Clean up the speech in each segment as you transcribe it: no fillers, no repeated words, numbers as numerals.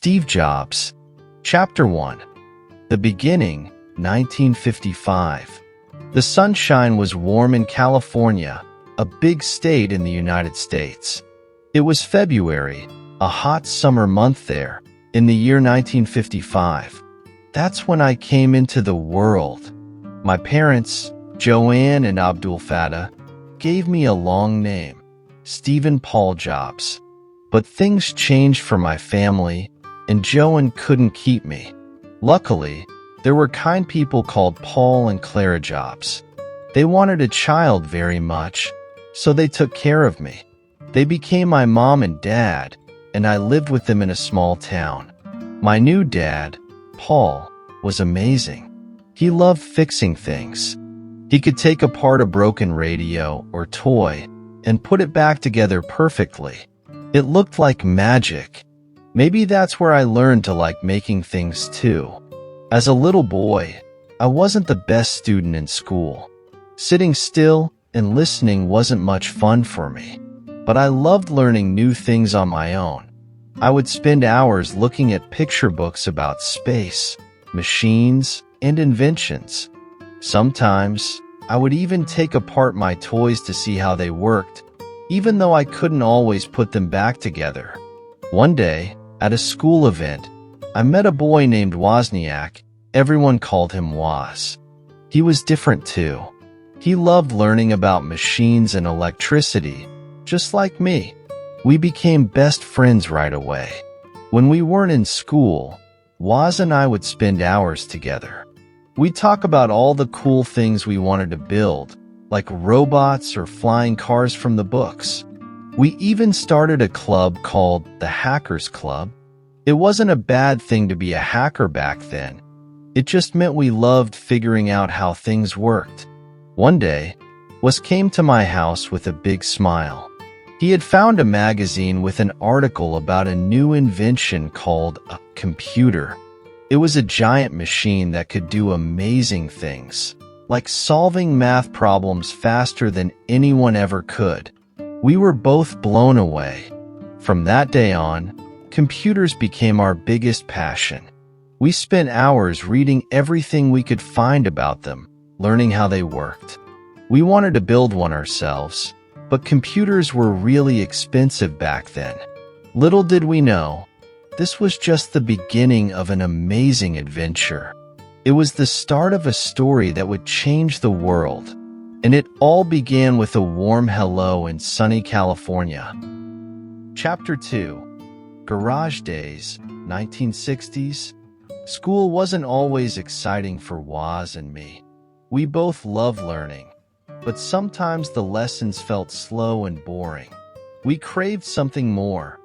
Steve Jobs. Chapter 1. The Beginning, 1955. The sunshine was warm in California, a big state in the United States. It was February, a hot summer month there, in the year 1955. That's when I came into the world. My parents, Joanne and Abdul Fattah, gave me a long name, Stephen Paul Jobs. But things changed for my family, and Joanne couldn't keep me. Luckily, there were kind people called Paul and Clara Jobs. They wanted a child very much, so they took care of me. They became my mom and dad, and I lived with them in a small town. My new dad, Paul, was amazing. He loved fixing things. He could take apart a broken radio or toy and put it back together perfectly. It looked like magic. Maybe that's where I learned to like making things too. As a little boy, I wasn't the best student in school. Sitting still and listening wasn't much fun for me, but I loved learning new things on my own. I would spend hours looking at picture books about space, machines, and inventions. Sometimes, I would even take apart my toys to see how they worked, even though I couldn't always put them back together. One day, at a school event, I met a boy named Wozniak. Everyone called him Woz. He was different too. He loved learning about machines and electricity, just like me. We became best friends right away. When we weren't in school, Woz and I would spend hours together. We'd talk about all the cool things we wanted to build, like robots or flying cars from the books. We even started a club called the Hackers Club. It wasn't a bad thing to be a hacker back then. It just meant we loved figuring out how things worked. One day, Woz came to my house with a big smile. He had found a magazine with an article about a new invention called a computer. It was a giant machine that could do amazing things, like solving math problems faster than anyone ever could. We were both blown away. From that day on, computers became our biggest passion. We spent hours reading everything we could find about them, learning how they worked. We wanted to build one ourselves, but computers were really expensive back then. Little did we know, this was just the beginning of an amazing adventure. It was the start of a story that would change the world, and it all began with a warm hello in sunny California. Chapter 2. Garage Days, 1960s. School wasn't always exciting for Woz and me. We both loved learning, but sometimes the lessons felt slow and boring. We craved something more,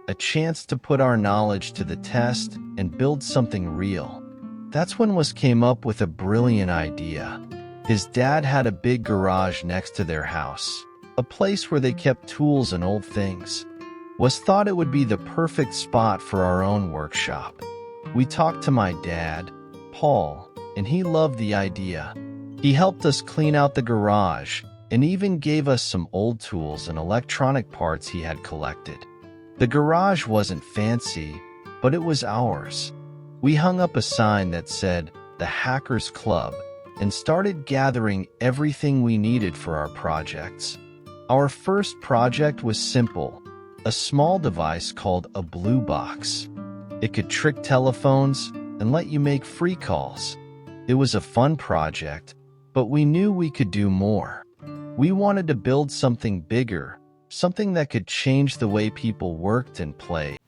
a chance to put our knowledge to the test and build something real. That's when Woz came up with a brilliant idea. His dad had a big garage next to their house, a place where they kept tools and old things. Woz thought it would be the perfect spot for our own workshop. We talked to my dad, Paul, and he loved the idea. He helped us clean out the garage and even gave us some old tools and electronic parts he had collected. The garage wasn't fancy, but it was ours. We hung up a sign that said, "The Hackers Club," and started gathering everything we needed for our projects. Our first project was simple, a small device called a blue box. It could trick telephones and let you make free calls. It was a fun project, but we knew we could do more. We wanted to build something bigger, something that could change the way people worked and played.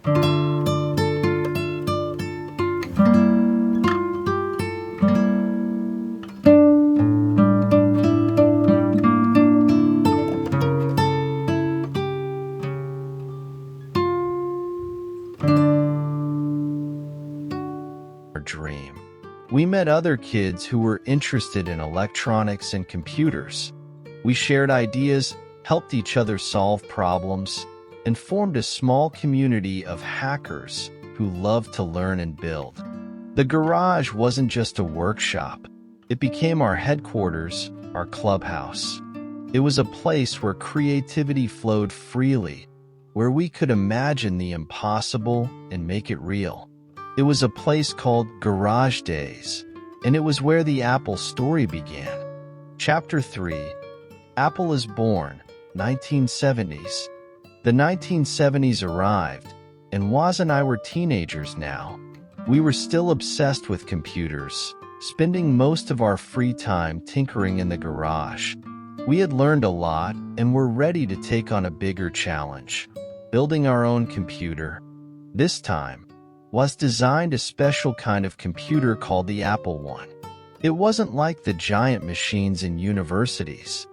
Our dream. We met other kids who were interested in electronics and computers. We shared ideas, helped each other solve problems, and formed a small community of hackers who loved to learn and build. The garage wasn't just a workshop. It became our headquarters, our clubhouse. It was a place where creativity flowed freely, where we could imagine the impossible and make it real. It was a place called Garage Days, and it was where the Apple story began. Chapter 3, Apple is Born, 1970s. The 1970s arrived, and Waz and I were teenagers now. We were still obsessed with computers, spending most of our free time tinkering in the garage. We had learned a lot and were ready to take on a bigger challenge, building our own computer. This time, Waz designed a special kind of computer called the Apple I. It wasn't like the giant machines in universities.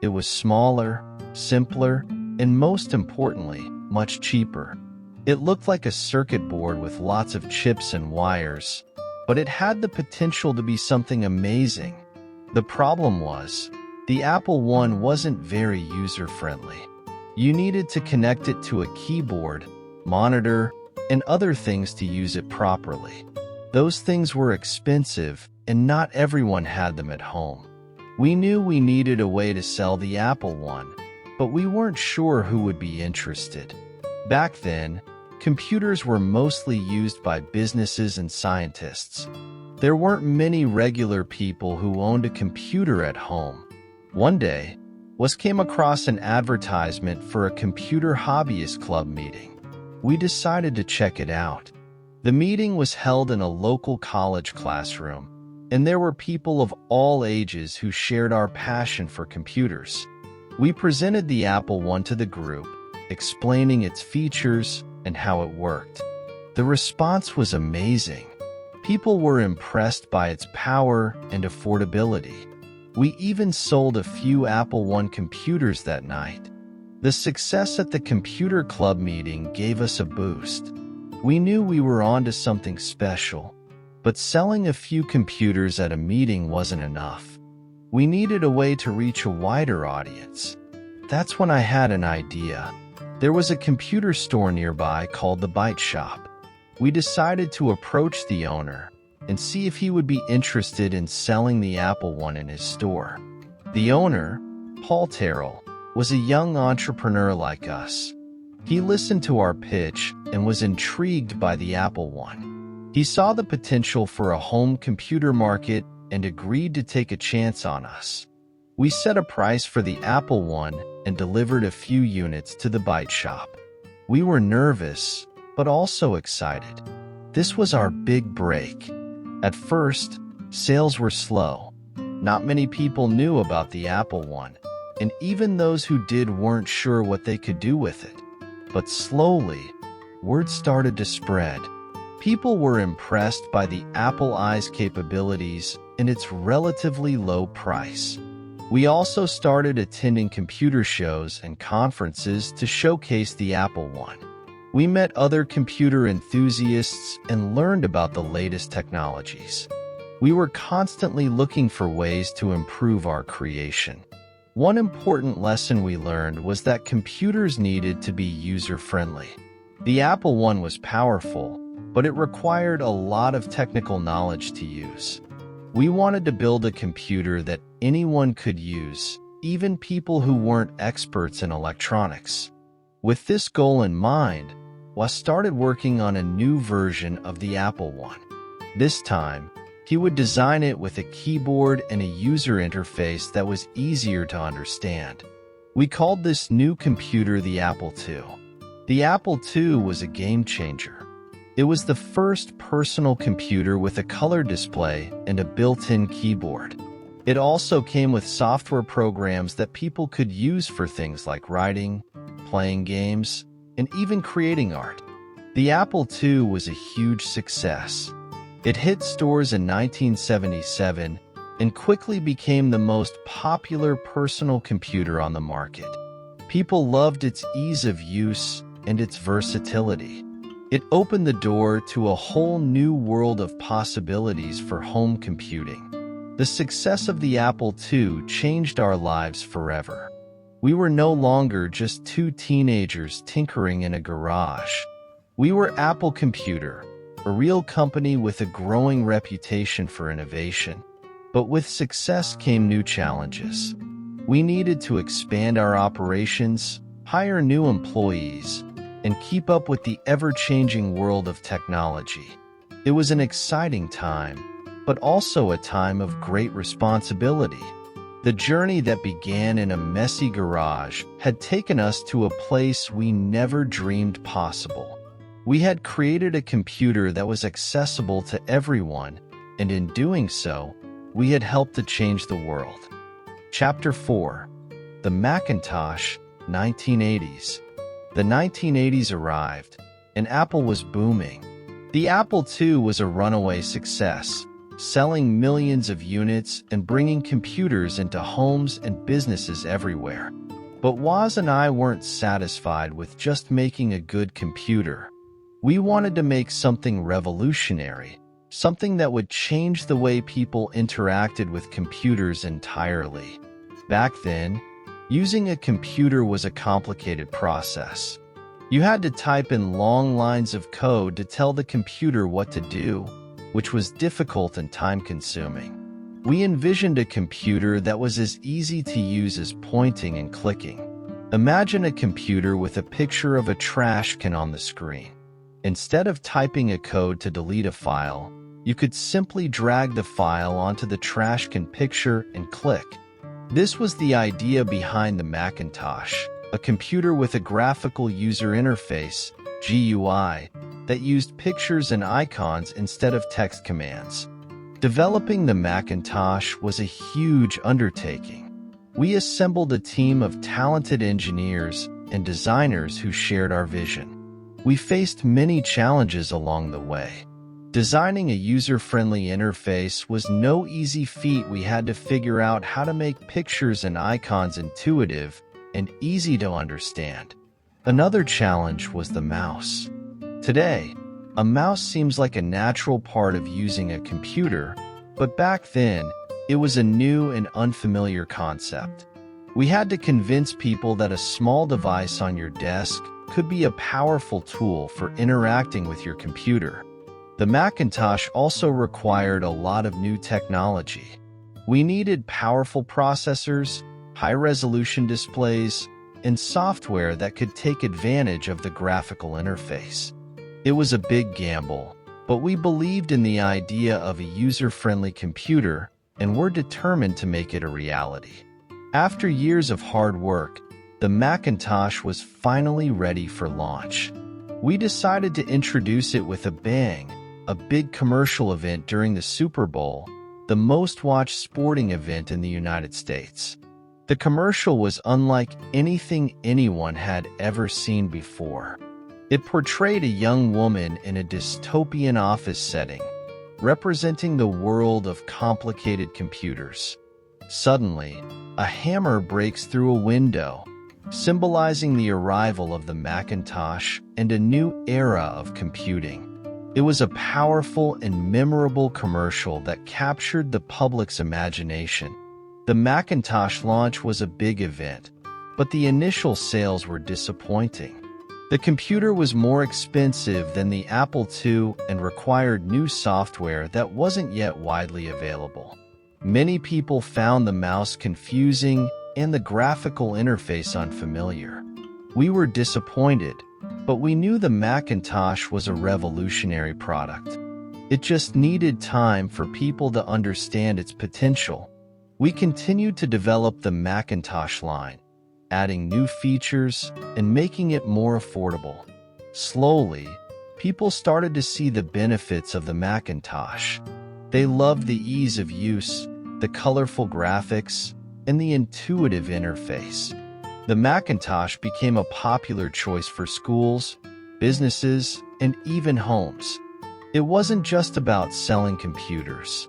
It was smaller, simpler, and most importantly, much cheaper. It looked like a circuit board with lots of chips and wires, but it had the potential to be something amazing. The problem was, the Apple I wasn't very user-friendly. You needed to connect it to a keyboard, monitor, and other things to use it properly. Those things were expensive, and not everyone had them at home. We knew we needed a way to sell the Apple I, but we weren't sure who would be interested. Back then, computers were mostly used by businesses and scientists. There weren't many regular people who owned a computer at home. One day, Waz came across an advertisement for a computer hobbyist club meeting. We decided to check it out. The meeting was held in a local college classroom, and there were people of all ages who shared our passion for computers. We presented the Apple I to the group, explaining its features and how it worked. The response was amazing. People were impressed by its power and affordability. We even sold a few Apple I computers that night. The success at the computer club meeting gave us a boost. We knew we were onto something special, but selling a few computers at a meeting wasn't enough. We needed a way to reach a wider audience. That's when I had an idea. There was a computer store nearby called the Byte Shop. We decided to approach the owner and see if he would be interested in selling the Apple I in his store. The owner, Paul Terrell, was a young entrepreneur like us. He listened to our pitch and was intrigued by the Apple I. He saw the potential for a home computer market and agreed to take a chance on us. We set a price for the Apple I and delivered a few units to the Byte Shop. We were nervous, but also excited. This was our big break. At first, sales were slow. Not many people knew about the Apple I, and even those who did weren't sure what they could do with it. But slowly, word started to spread. People were impressed by the Apple I's capabilities and its relatively low price. We also started attending computer shows and conferences to showcase the Apple I. We met other computer enthusiasts and learned about the latest technologies. We were constantly looking for ways to improve our creation. One important lesson we learned was that computers needed to be user-friendly. The Apple I was powerful, but it required a lot of technical knowledge to use. We wanted to build a computer that anyone could use, even people who weren't experts in electronics. With this goal in mind, Waz started working on a new version of the Apple I. This time, he would design it with a keyboard and a user interface that was easier to understand. We called this new computer the Apple II. The Apple II was a game changer. It was the first personal computer with a color display and a built-in keyboard. It also came with software programs that people could use for things like writing, playing games, and even creating art. The Apple II was a huge success. It hit stores in 1977 and quickly became the most popular personal computer on the market. People loved its ease of use and its versatility. It opened the door to a whole new world of possibilities for home computing. The success of the Apple II changed our lives forever. We were no longer just two teenagers tinkering in a garage. We were Apple Computer, a real company with a growing reputation for innovation. But with success came new challenges. We needed to expand our operations, hire new employees, and keep up with the ever-changing world of technology. It was an exciting time, but also a time of great responsibility. The journey that began in a messy garage had taken us to a place we never dreamed possible. We had created a computer that was accessible to everyone, and in doing so, we had helped to change the world. Chapter 4. The Macintosh, 1980s. The 1980s arrived, and Apple was booming. The Apple II was a runaway success, selling millions of units and bringing computers into homes and businesses everywhere. But Woz and I weren't satisfied with just making a good computer. We wanted to make something revolutionary, something that would change the way people interacted with computers entirely. Back then, using a computer was a complicated process. You had to type in long lines of code to tell the computer what to do, which was difficult and time-consuming. We envisioned a computer that was as easy to use as pointing and clicking. Imagine a computer with a picture of a trash can on the screen. Instead of typing a code to delete a file, you could simply drag the file onto the trash can picture and click. This was the idea behind the Macintosh, a computer with a graphical user interface, GUI, that used pictures and icons instead of text commands. Developing the Macintosh was a huge undertaking. We assembled a team of talented engineers and designers who shared our vision. We faced many challenges along the way. Designing a user-friendly interface was no easy feat. We had to figure out how to make pictures and icons intuitive and easy to understand. Another challenge was the mouse. Today, a mouse seems like a natural part of using a computer, but back then, it was a new and unfamiliar concept. We had to convince people that a small device on your desk could be a powerful tool for interacting with your computer. The Macintosh also required a lot of new technology. We needed powerful processors, high-resolution displays, and software that could take advantage of the graphical interface. It was a big gamble, but we believed in the idea of a user-friendly computer and were determined to make it a reality. After years of hard work, the Macintosh was finally ready for launch. We decided to introduce it with a bang, a big commercial event during the Super Bowl, the most-watched sporting event in the United States. The commercial was unlike anything anyone had ever seen before. It portrayed a young woman in a dystopian office setting, representing the world of complicated computers. Suddenly, a hammer breaks through a window, symbolizing the arrival of the Macintosh and a new era of computing. It was a powerful and memorable commercial that captured the public's imagination. The Macintosh launch was a big event, but the initial sales were disappointing. The computer was more expensive than the Apple II and required new software that wasn't yet widely available. Many people found the mouse confusing and the graphical interface unfamiliar. We were disappointed, but we knew the Macintosh was a revolutionary product. It just needed time for people to understand its potential. We continued to develop the Macintosh line, adding new features and making it more affordable. Slowly, people started to see the benefits of the Macintosh. They loved the ease of use, the colorful graphics, and the intuitive interface. The Macintosh became a popular choice for schools, businesses, and even homes. It wasn't just about selling computers.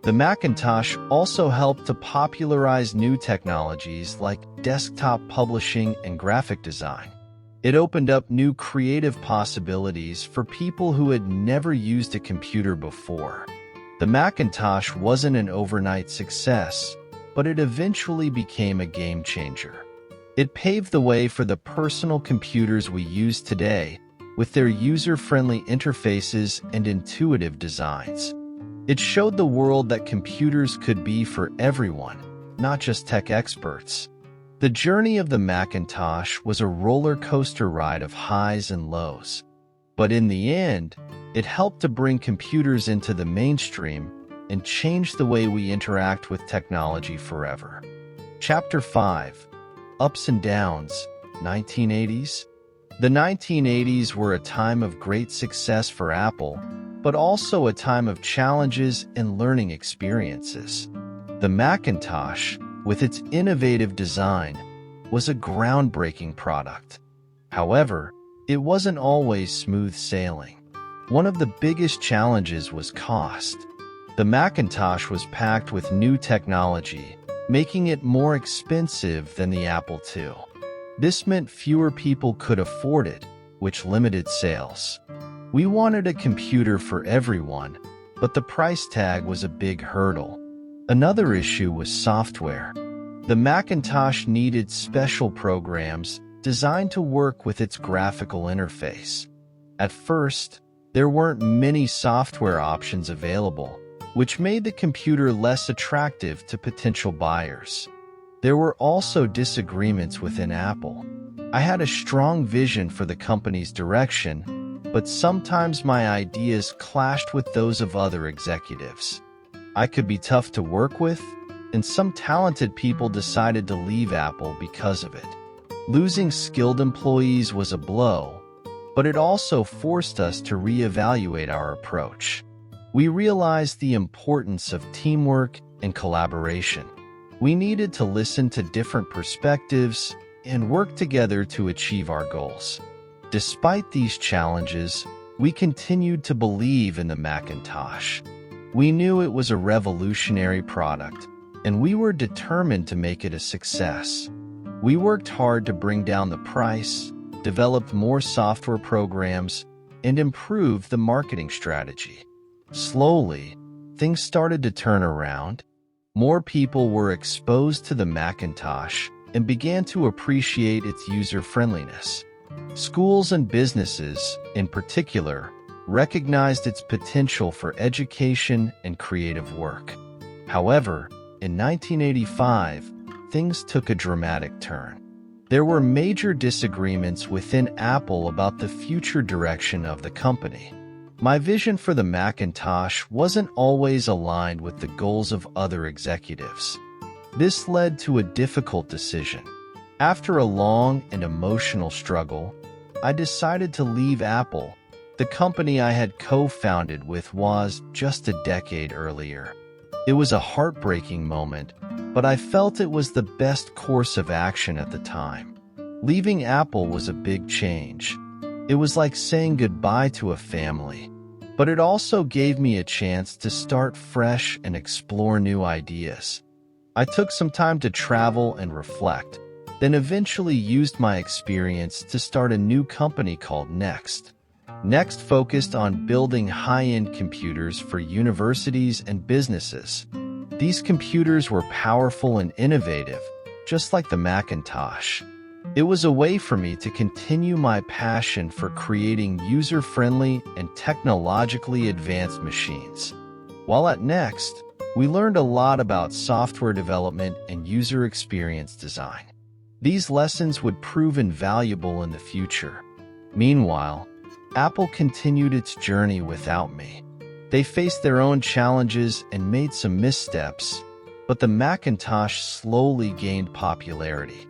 The Macintosh also helped to popularize new technologies like desktop publishing and graphic design. It opened up new creative possibilities for people who had never used a computer before. The Macintosh wasn't an overnight success, but it eventually became a game changer. It paved the way for the personal computers we use today, with their user-friendly interfaces and intuitive designs. It showed the world that computers could be for everyone, not just tech experts. The journey of the Macintosh was a roller coaster ride of highs and lows. But in the end, it helped to bring computers into the mainstream and change the way we interact with technology forever. Chapter 5. Ups and Downs, 1980s. The 1980s were a time of great success for Apple, but also a time of challenges and learning experiences. The Macintosh, with its innovative design, was a groundbreaking product. However, it wasn't always smooth sailing. One of the biggest challenges was cost. The Macintosh was packed with new technology, making it more expensive than the Apple II. This meant fewer people could afford it, which limited sales. We wanted a computer for everyone, but the price tag was a big hurdle. Another issue was software. The Macintosh needed special programs designed to work with its graphical interface. At first, there weren't many software options available, which made the computer less attractive to potential buyers. There were also disagreements within Apple. I had a strong vision for the company's direction, but sometimes my ideas clashed with those of other executives. I could be tough to work with, and some talented people decided to leave Apple because of it. Losing skilled employees was a blow, but it also forced us to reevaluate our approach. We realized the importance of teamwork and collaboration. We needed to listen to different perspectives and work together to achieve our goals. Despite these challenges, we continued to believe in the Macintosh. We knew it was a revolutionary product, and we were determined to make it a success. We worked hard to bring down the price, developed more software programs, and improved the marketing strategy. Slowly, things started to turn around. More people were exposed to the Macintosh and began to appreciate its user-friendliness. Schools and businesses, in particular, recognized its potential for education and creative work. However, in 1985, things took a dramatic turn. There were major disagreements within Apple about the future direction of the company. My vision for the Macintosh wasn't always aligned with the goals of other executives. This led to a difficult decision. After a long and emotional struggle, I decided to leave Apple, the company I had co-founded with Woz just a decade earlier. It was a heartbreaking moment, but I felt it was the best course of action at the time. Leaving Apple was a big change. It was like saying goodbye to a family, but it also gave me a chance to start fresh and explore new ideas. I took some time to travel and reflect, then eventually used my experience to start a new company called Next. Next focused on building high-end computers for universities and businesses. These computers were powerful and innovative, just like the Macintosh. It was a way for me to continue my passion for creating user-friendly and technologically advanced machines. While at Next, we learned a lot about software development and user experience design. These lessons would prove invaluable in the future. Meanwhile, Apple continued its journey without me. They faced their own challenges and made some missteps, but the Macintosh slowly gained popularity.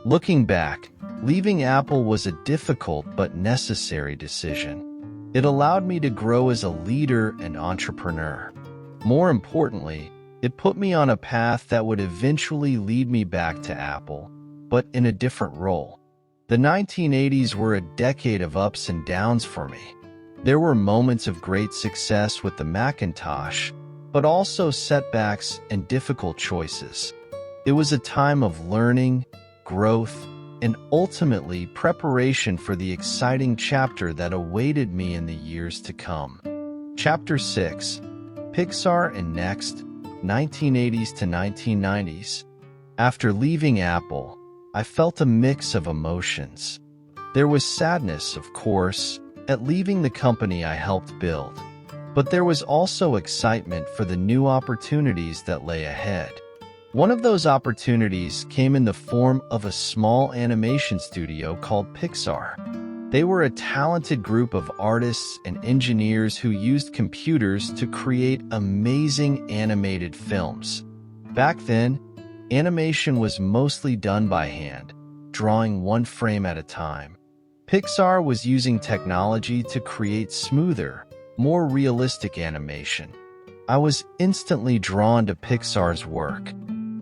Looking back, leaving Apple was a difficult but necessary decision. It allowed me to grow as a leader and entrepreneur. More importantly, it put me on a path that would eventually lead me back to Apple, but in a different role. The 1980s were a decade of ups and downs for me. There were moments of great success with the Macintosh, but also setbacks and difficult choices. It was a time of learning, growth, and ultimately preparation for the exciting chapter that awaited me in the years to come. Chapter 6: Pixar and Next, 1980s to 1990s. After leaving Apple, I felt a mix of emotions. There was sadness, of course, at leaving the company I helped build, but there was also excitement for the new opportunities that lay ahead. One of those opportunities came in the form of a small animation studio called Pixar. They were a talented group of artists and engineers who used computers to create amazing animated films. Back then, animation was mostly done by hand, drawing one frame at a time. Pixar was using technology to create smoother, more realistic animation. I was instantly drawn to Pixar's work.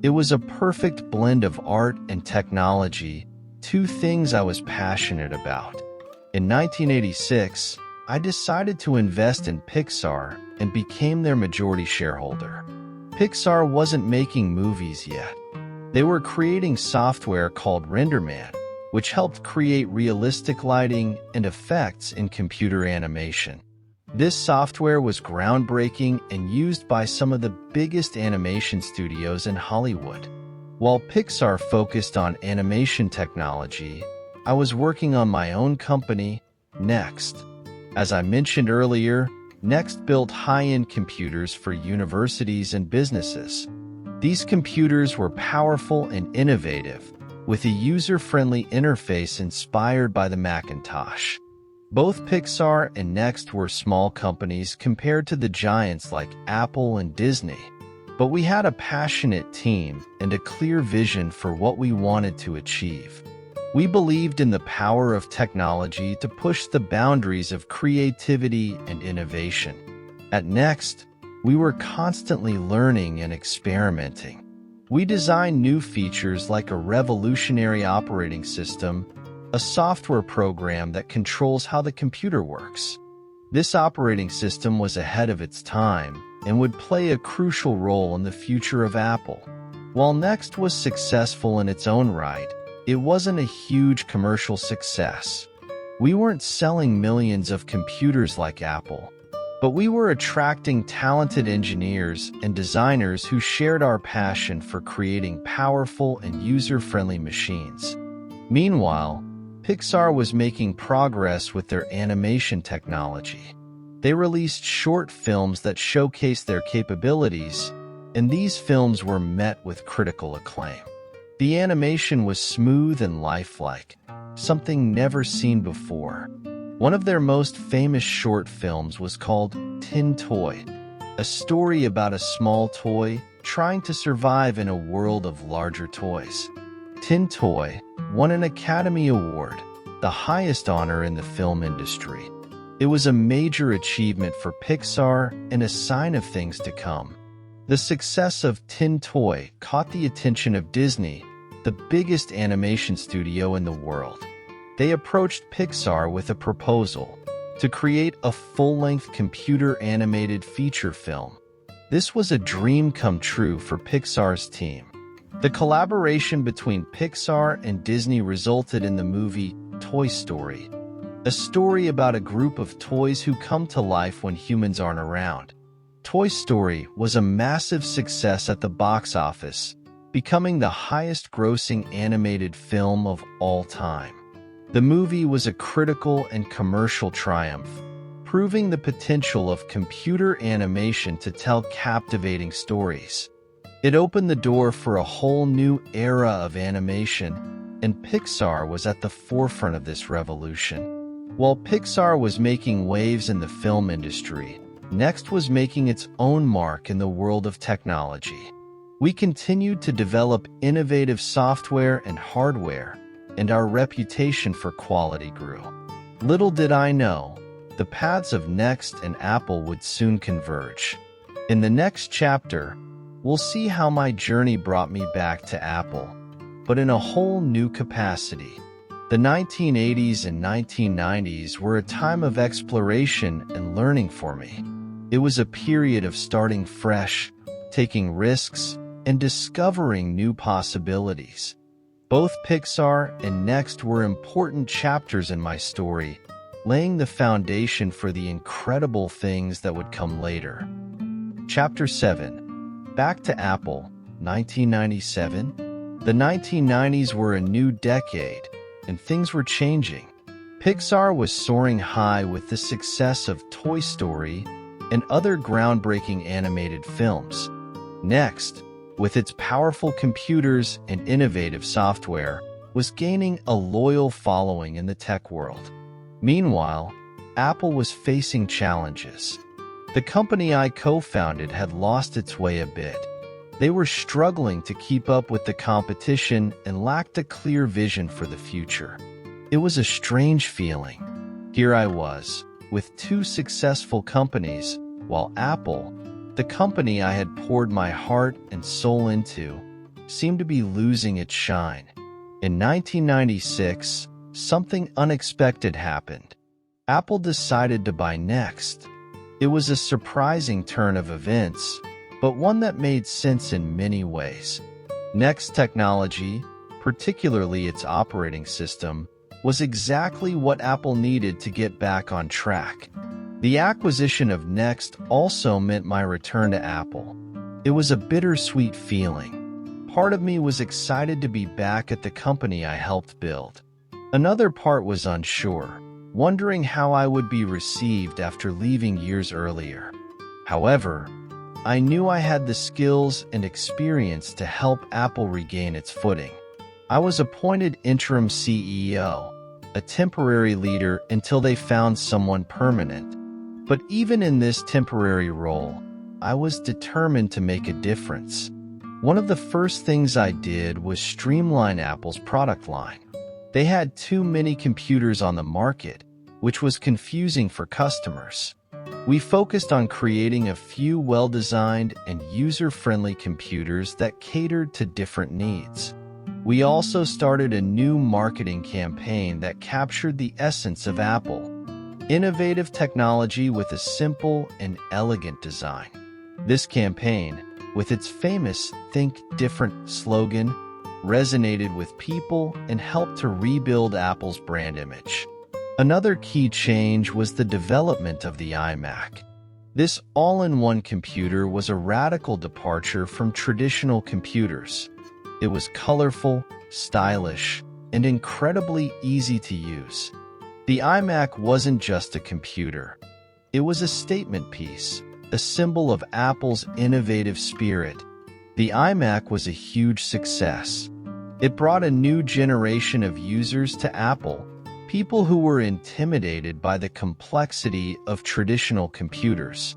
It was a perfect blend of art and technology, two things I was passionate about. In 1986, I decided to invest in Pixar and became their majority shareholder. Pixar wasn't making movies yet. They were creating software called RenderMan, which helped create realistic lighting and effects in computer animation. This software was groundbreaking and used by some of the biggest animation studios in Hollywood. While Pixar focused on animation technology, I was working on my own company, Next. As I mentioned earlier, Next built high-end computers for universities and businesses. These computers were powerful and innovative, with a user-friendly interface inspired by the Macintosh. Both Pixar and Next were small companies compared to the giants like Apple and Disney, but we had a passionate team and a clear vision for what we wanted to achieve. We believed in the power of technology to push the boundaries of creativity and innovation. At Next, we were constantly learning and experimenting. We designed new features like a revolutionary operating system, a software program that controls how the computer works. This operating system was ahead of its time and would play a crucial role in the future of Apple. While Next was successful in its own right, it wasn't a huge commercial success. We weren't selling millions of computers like Apple, but we were attracting talented engineers and designers who shared our passion for creating powerful and user-friendly machines. Meanwhile, Pixar was making progress with their animation technology. They released short films that showcased their capabilities, and these films were met with critical acclaim. The animation was smooth and lifelike, something never seen before. One of their most famous short films was called Tin Toy, a story about a small toy trying to survive in a world of larger toys. Tin Toy won an Academy Award, the highest honor in the film industry. It was a major achievement for Pixar and a sign of things to come. The success of Tin Toy caught the attention of Disney, the biggest animation studio in the world. They approached Pixar with a proposal to create a full-length computer-animated feature film. This was a dream come true for Pixar's team. The collaboration between Pixar and Disney resulted in the movie Toy Story, a story about a group of toys who come to life when humans aren't around. Toy Story was a massive success at the box office, becoming the highest-grossing animated film of all time. The movie was a critical and commercial triumph, proving the potential of computer animation to tell captivating stories. It opened the door for a whole new era of animation, and Pixar was at the forefront of this revolution. While Pixar was making waves in the film industry, Next was making its own mark in the world of technology. We continued to develop innovative software and hardware, and our reputation for quality grew. Little did I know, the paths of Next and Apple would soon converge. In the next chapter, we'll see how my journey brought me back to Apple, but in a whole new capacity. The 1980s and 1990s were a time of exploration and learning for me. It was a period of starting fresh, taking risks, and discovering new possibilities. Both Pixar and Next were important chapters in my story, laying the foundation for the incredible things that would come later. Chapter 7. Back to Apple, 1997. The 1990s were a new decade, and things were changing. Pixar was soaring high with the success of Toy Story and other groundbreaking animated films. Next, with its powerful computers and innovative software, was gaining a loyal following in the tech world. Meanwhile, Apple was facing challenges. The company I co-founded had lost its way a bit. They were struggling to keep up with the competition and lacked a clear vision for the future. It was a strange feeling. Here I was, with two successful companies, while Apple, the company I had poured my heart and soul into, seemed to be losing its shine. In 1996, something unexpected happened. Apple decided to buy Next. It was a surprising turn of events, but one that made sense in many ways. Next technology, particularly its operating system, was exactly what Apple needed to get back on track. The acquisition of Next also meant my return to Apple. It was a bittersweet feeling. Part of me was excited to be back at the company I helped build. Another part was unsure, wondering how I would be received after leaving years earlier. However, I knew I had the skills and experience to help Apple regain its footing. I was appointed interim CEO, a temporary leader until they found someone permanent. But even in this temporary role, I was determined to make a difference. One of the first things I did was streamline Apple's product line. They had too many computers on the market, which was confusing for customers. We focused on creating a few well-designed and user-friendly computers that catered to different needs. We also started a new marketing campaign that captured the essence of Apple: innovative technology with a simple and elegant design. This campaign, with its famous "Think Different" slogan, resonated with people and helped to rebuild Apple's brand image. Another key change was the development of the iMac. This all-in-one computer was a radical departure from traditional computers. It was colorful, stylish, and incredibly easy to use. The iMac wasn't just a computer. It was a statement piece, a symbol of Apple's innovative spirit. The iMac was a huge success. It brought a new generation of users to Apple, people who were intimidated by the complexity of traditional computers.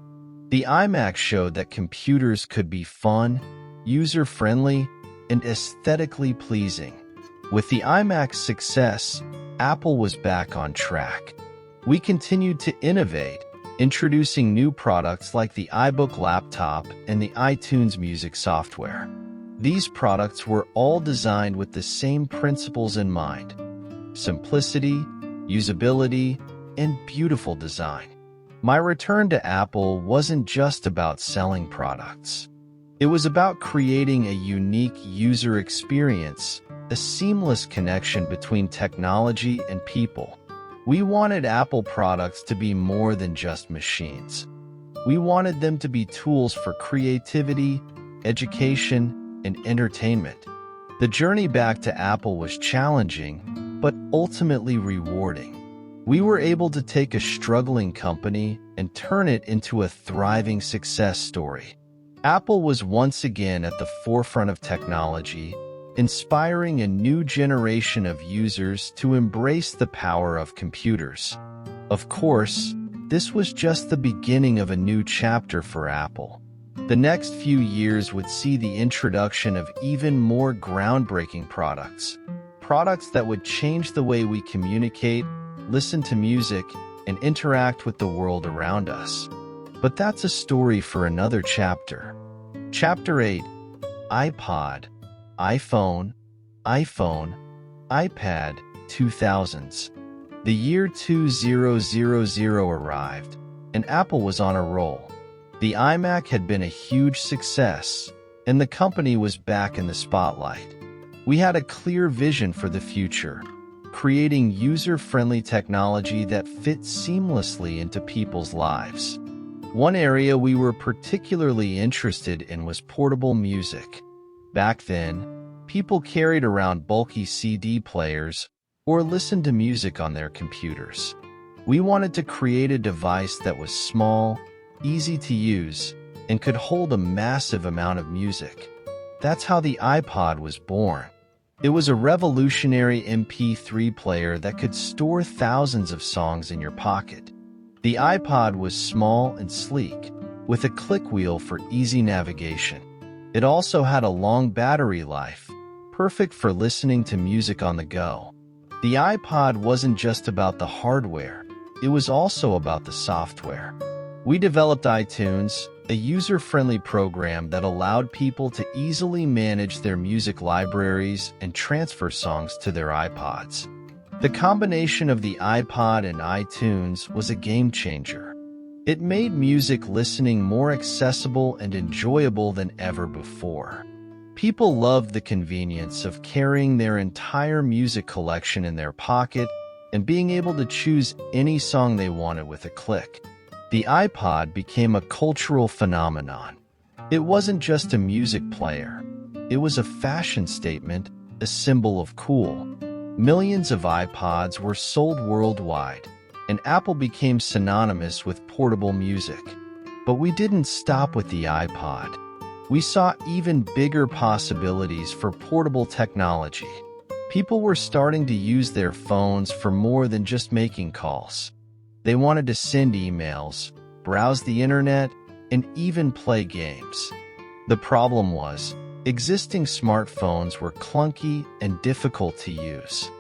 The iMac showed that computers could be fun, user-friendly, and aesthetically pleasing. With the iMac's success, Apple was back on track. We continued to innovate, introducing new products like the iBook laptop and the iTunes music software. These products were all designed with the same principles in mind: simplicity, usability, and beautiful design. My return to Apple wasn't just about selling products. It was about creating a unique user experience, a seamless connection between technology and people. We wanted Apple products to be more than just machines. We wanted them to be tools for creativity, education, and entertainment. The journey back to Apple was challenging, but ultimately rewarding. We were able to take a struggling company and turn it into a thriving success story. Apple was once again at the forefront of technology, inspiring a new generation of users to embrace the power of computers. Of course, this was just the beginning of a new chapter for Apple. The next few years would see the introduction of even more groundbreaking products that would change the way we communicate, listen to music, and interact with the world around us. But that's a story for another chapter. Chapter 8. iPod, iPhone, iPad, 2000s. The year 2000 arrived, and Apple was on a roll. The iMac had been a huge success, and the company was back in the spotlight. We had a clear vision for the future, creating user-friendly technology that fits seamlessly into people's lives. One area we were particularly interested in was portable music. Back then, people carried around bulky CD players or listened to music on their computers. We wanted to create a device that was small, easy to use, and could hold a massive amount of music. That's how the iPod was born. It was a revolutionary MP3 player that could store thousands of songs in your pocket. The iPod was small and sleek, with a click wheel for easy navigation. It also had a long battery life, perfect for listening to music on the go. The iPod wasn't just about the hardware, it was also about the software. We developed iTunes, a user-friendly program that allowed people to easily manage their music libraries and transfer songs to their iPods. The combination of the iPod and iTunes was a game changer. It made music listening more accessible and enjoyable than ever before. People loved the convenience of carrying their entire music collection in their pocket and being able to choose any song they wanted with a click. The iPod became a cultural phenomenon. It wasn't just a music player. It was a fashion statement, a symbol of cool. Millions of iPods were sold worldwide, and Apple became synonymous with portable music. But we didn't stop with the iPod. We saw even bigger possibilities for portable technology. People were starting to use their phones for more than just making calls. They wanted to send emails, browse the internet, and even play games. The problem was, existing smartphones were clunky and difficult to use.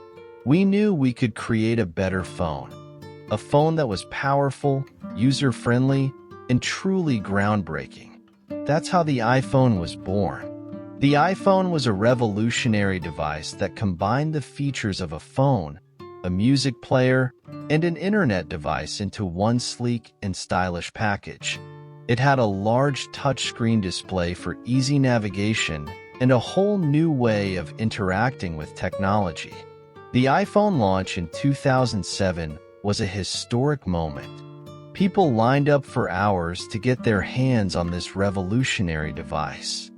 We knew we could create a better phone. A phone that was powerful, user-friendly, and truly groundbreaking. That's how the iPhone was born. The iPhone was a revolutionary device that combined the features of a phone, a music player, and an internet device into one sleek and stylish package. It had a large touchscreen display for easy navigation and a whole new way of interacting with technology. The iPhone launch in 2007 was a historic moment. People lined up for hours to get their hands on this revolutionary device.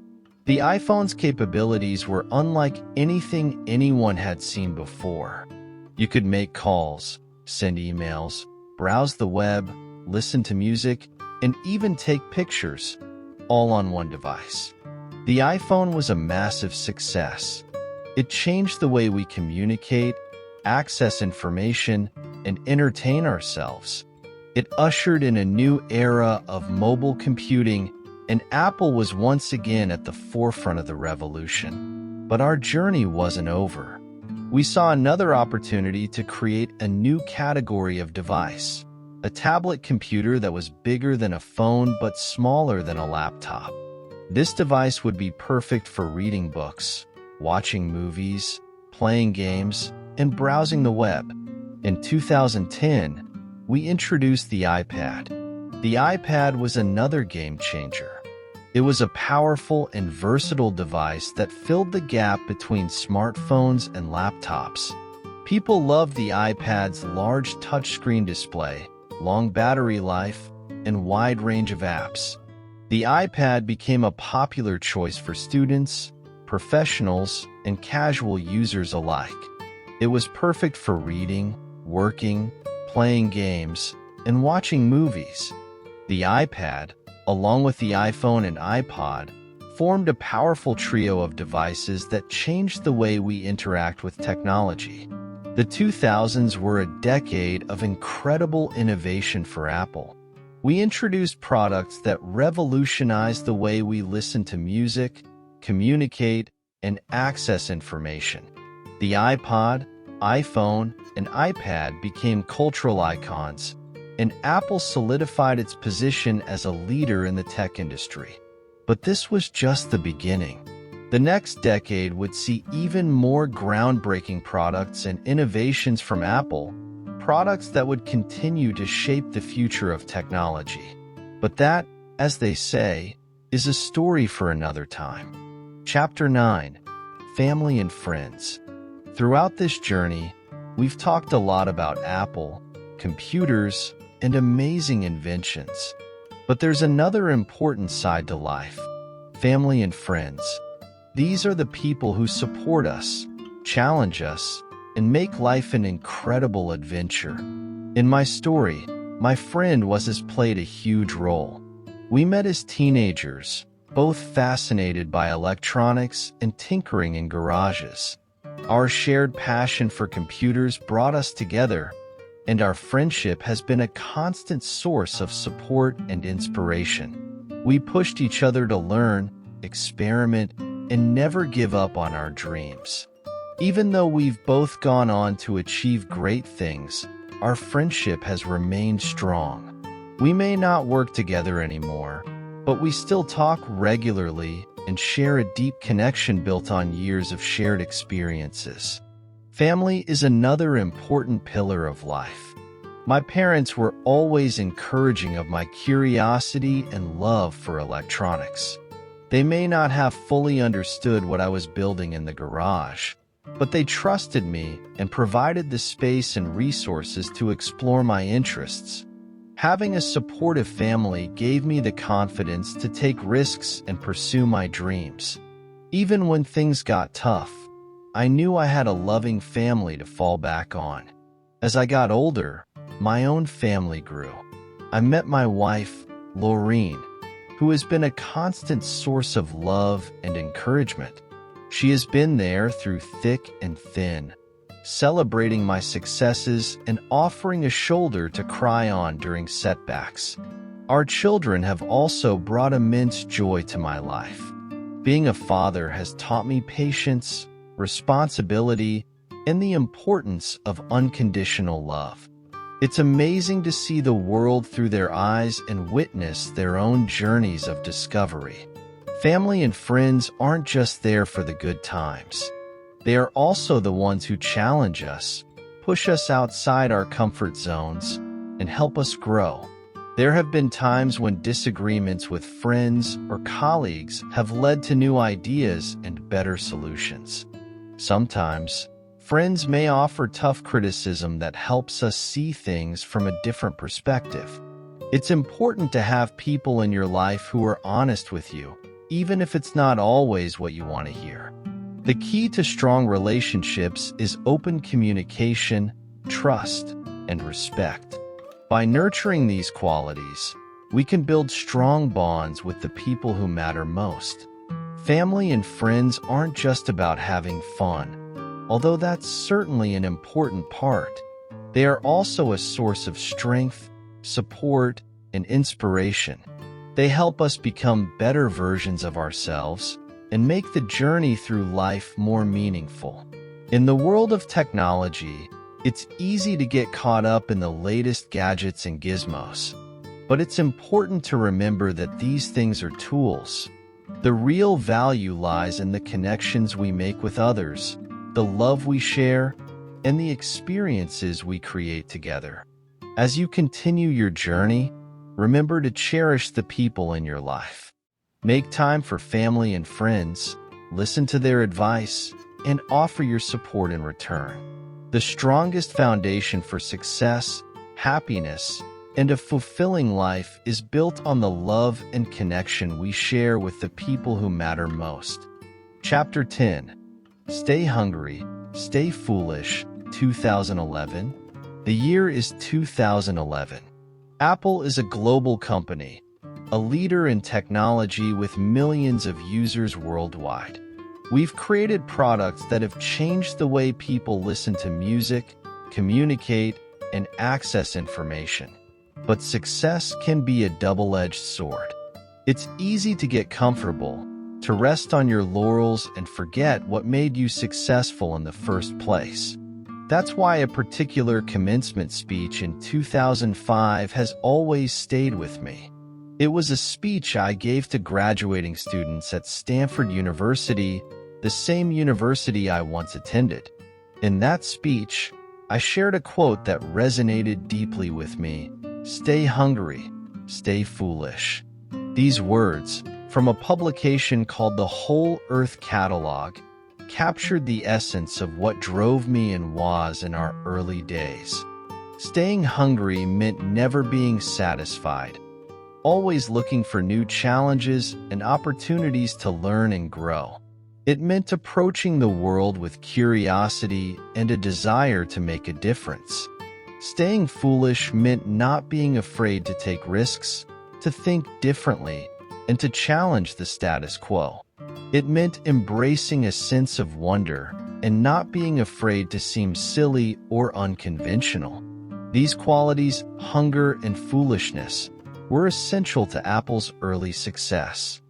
The iPhone's capabilities were unlike anything anyone had seen before. You could make calls, send emails, browse the web, listen to music, and even take pictures, all on one device. The iPhone was a massive success. It changed the way we communicate, access information, and entertain ourselves. It ushered in a new era of mobile computing, and Apple was once again at the forefront of the revolution. But our journey wasn't over. We saw another opportunity to create a new category of device, a tablet computer that was bigger than a phone but smaller than a laptop. This device would be perfect for reading books, watching movies, playing games, and browsing the web. In 2010, we introduced the iPad. The iPad was another game changer. It was a powerful and versatile device that filled the gap between smartphones and laptops. People loved the iPad's large touchscreen display, long battery life, and wide range of apps. The iPad became a popular choice for students, professionals, and casual users alike. It was perfect for reading, working, playing games, and watching movies. The iPad, along with the iPhone and iPod, formed a powerful trio of devices that changed the way we interact with technology. The 2000s were a decade of incredible innovation for Apple. We introduced products that revolutionized the way we listen to music, communicate, and access information. The iPod, iPhone, and iPad became cultural icons, and Apple solidified its position as a leader in the tech industry. But this was just the beginning. The next decade would see even more groundbreaking products and innovations from Apple, products that would continue to shape the future of technology. But that, as they say, is a story for another time. Chapter 9: Family and Friends. Throughout this journey, we've talked a lot about Apple, computers, and amazing inventions. But there's another important side to life: family and friends. These are the people who support us, challenge us, and make life an incredible adventure. In my story, my friend has played a huge role. We met as teenagers, both fascinated by electronics and tinkering in garages. Our shared passion for computers brought us together, and our friendship has been a constant source of support and inspiration. We pushed each other to learn, experiment, and never give up on our dreams. Even though we've both gone on to achieve great things, our friendship has remained strong. We may not work together anymore, but we still talk regularly and share a deep connection built on years of shared experiences. Family is another important pillar of life. My parents were always encouraging of my curiosity and love for electronics. They may not have fully understood what I was building in the garage, but they trusted me and provided the space and resources to explore my interests. Having a supportive family gave me the confidence to take risks and pursue my dreams. Even when things got tough, I knew I had a loving family to fall back on. As I got older, my own family grew. I met my wife, Laureen, who has been a constant source of love and encouragement. She has been there through thick and thin, celebrating my successes and offering a shoulder to cry on during setbacks. Our children have also brought immense joy to my life. Being a father has taught me patience, responsibility, and the importance of unconditional love. It's amazing to see the world through their eyes and witness their own journeys of discovery. Family and friends aren't just there for the good times. They are also the ones who challenge us, push us outside our comfort zones, and help us grow. There have been times when disagreements with friends or colleagues have led to new ideas and better solutions. Sometimes, friends may offer tough criticism that helps us see things from a different perspective. It's important to have people in your life who are honest with you, even if it's not always what you want to hear. The key to strong relationships is open communication, trust, and respect. By nurturing these qualities, we can build strong bonds with the people who matter most. Family and friends aren't just about having fun, although that's certainly an important part. They are also a source of strength, support, and inspiration. They help us become better versions of ourselves and make the journey through life more meaningful. In the world of technology, it's easy to get caught up in the latest gadgets and gizmos. But it's important to remember that these things are tools. The real value lies in the connections we make with others, the love we share, and the experiences we create together. As you continue your journey, remember to cherish the people in your life. Make time for family and friends, listen to their advice, and offer your support in return. The strongest foundation for success, happiness, and a fulfilling life is built on the love and connection we share with the people who matter most. Chapter 10: Stay Hungry, Stay Foolish, 2011. The year is 2011. Apple is a global company, a leader in technology with millions of users worldwide. We've created products that have changed the way people listen to music, communicate, and access information. But success can be a double-edged sword. It's easy to get comfortable, to rest on your laurels and forget what made you successful in the first place. That's why a particular commencement speech in 2005 has always stayed with me. It was a speech I gave to graduating students at Stanford University, the same university I once attended. In that speech, I shared a quote that resonated deeply with me: "Stay hungry, stay foolish." These words, from a publication called the Whole Earth Catalog, captured the essence of what drove me and was in our early days. Staying hungry meant never being satisfied, always looking for new challenges and opportunities to learn and grow. It meant approaching the world with curiosity and a desire to make a difference. Staying foolish meant not being afraid to take risks, to think differently, and to challenge the status quo. It meant embracing a sense of wonder and not being afraid to seem silly or unconventional. These qualities, hunger and foolishness, were essential to Apple's early success.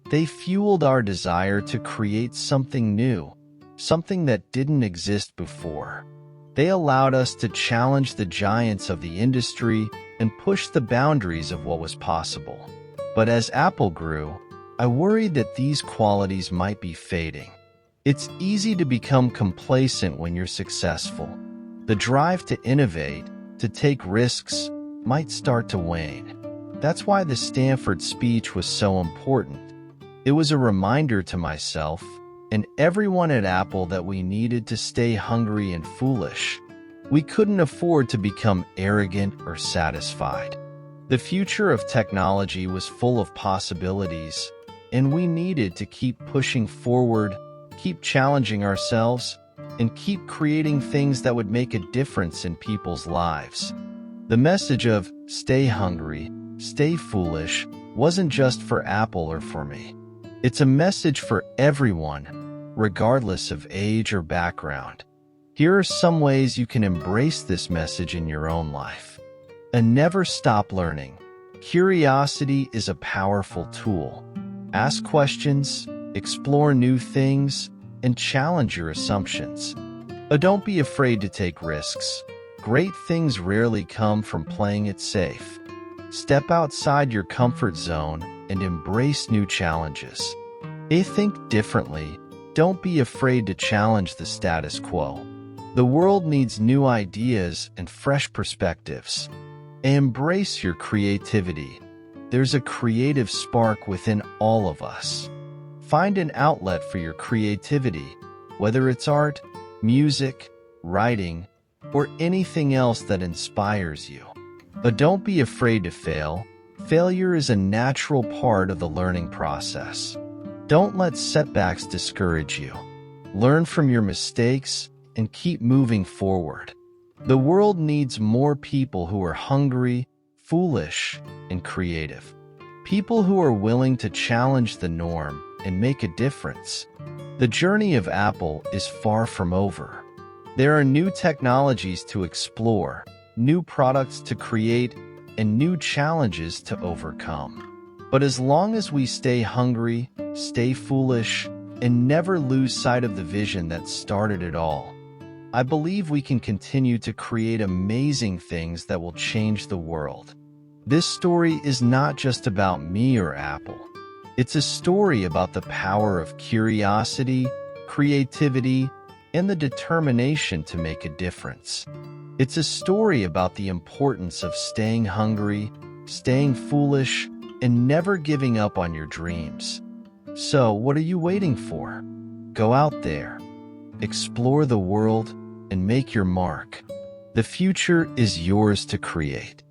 They fueled our desire to create something new, something that didn't exist before. They allowed us to challenge the giants of the industry and push the boundaries of what was possible. But as Apple grew, I worried that these qualities might be fading. It's easy to become complacent when you're successful. The drive to innovate, to take risks, might start to wane. That's why the Stanford speech was so important. It was a reminder to myself and everyone at Apple that we needed to stay hungry and foolish. We couldn't afford to become arrogant or satisfied. The future of technology was full of possibilities, and we needed to keep pushing forward, keep challenging ourselves, and keep creating things that would make a difference in people's lives. The message of "stay hungry, stay foolish" wasn't just for Apple or for me. It's a message for everyone, regardless of age or background. Here are some ways you can embrace this message in your own life. And never stop learning. Curiosity is a powerful tool. Ask questions, explore new things, and challenge your assumptions. Don't be afraid to take risks. Great things rarely come from playing it safe. Step outside your comfort zone and embrace new challenges. Think differently. Don't be afraid to challenge the status quo. The world needs new ideas and fresh perspectives. Embrace your creativity. There's a creative spark within all of us. Find an outlet for your creativity, whether it's art, music, writing, or anything else that inspires you. Don't be afraid to fail. Failure is a natural part of the learning process. Don't let setbacks discourage you. Learn from your mistakes and keep moving forward. The world needs more people who are hungry, foolish, and creative. People who are willing to challenge the norm and make a difference. The journey of Apple is far from over. There are new technologies to explore, new products to create, and new challenges to overcome. But as long as we stay hungry, stay foolish, and never lose sight of the vision that started it all, I believe we can continue to create amazing things that will change the world. This story is not just about me or Apple. It's a story about the power of curiosity, creativity, and the determination to make a difference. It's a story about the importance of staying hungry, staying foolish, and never giving up on your dreams. So, what are you waiting for? Go out there, explore the world, and make your mark. The future is yours to create.